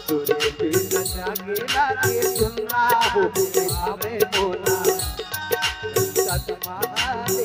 तुझे भी न जागे लागे सुनना हो आवे मोरा तुम्हारे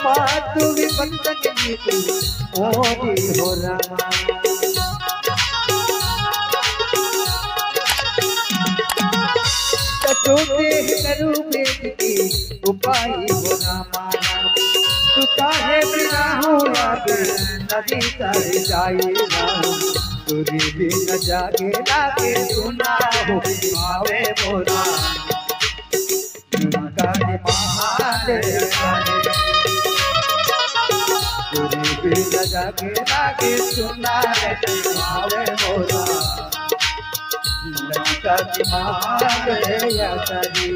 मातु विपंतन ओरी हो रामा तोते करू बेटी उपाय हो रामा तू काहे बिना हो याद नदी तर जाए तुरी भी न जागे लागे सुना हो आवे मोरा जागे लागे सुना आवे मोरा लंका की मारे या सरी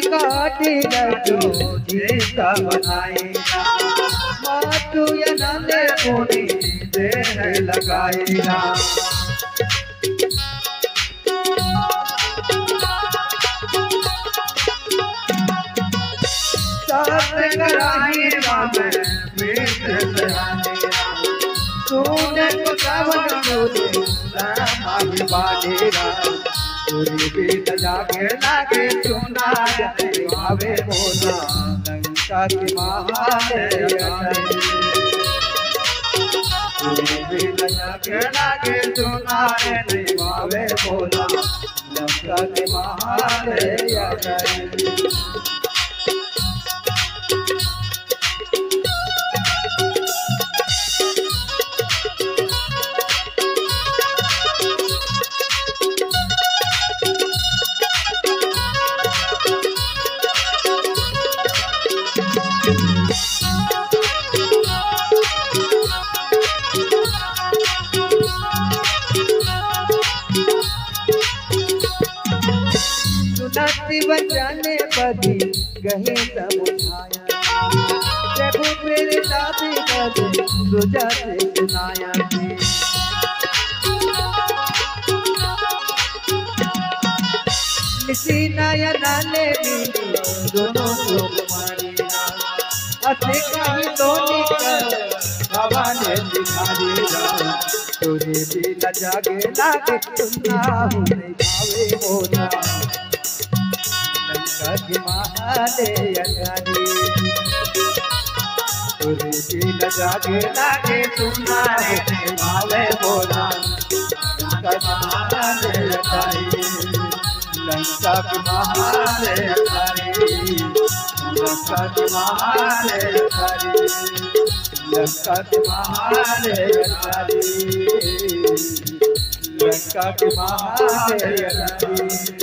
काटी लड्डू जिसका बनाएगा मातु या नंदे पुनी देह लगाएगा साथ कराही रामे मीठ लगाएगा तूने को सावन मुझे रामाही बालेगा तुरी भी न जागे लागे सुना आवे मोरा लंका की महारे तुरी भी न जागे लागे सुना आवे मोरा लंका की महारे बचाने पदी गहे समुझाया प्रभु प्रेरिता भी कदे सुजा से सुनाया किसी नया नाले दोनों को मारिया अच्छे कहीं तो निकल हवा ने दिखा दिया तुझे भी न जागे लागे सुनना हुए भावे मोरा लंका महाले अगारी तुझे भी न जागे लागे सुनना भावे मोरा लंका महाले अगारी लंका महाले अगारी लंका महाले अगारी लंका महाले अगारी लंका महाले अगारी।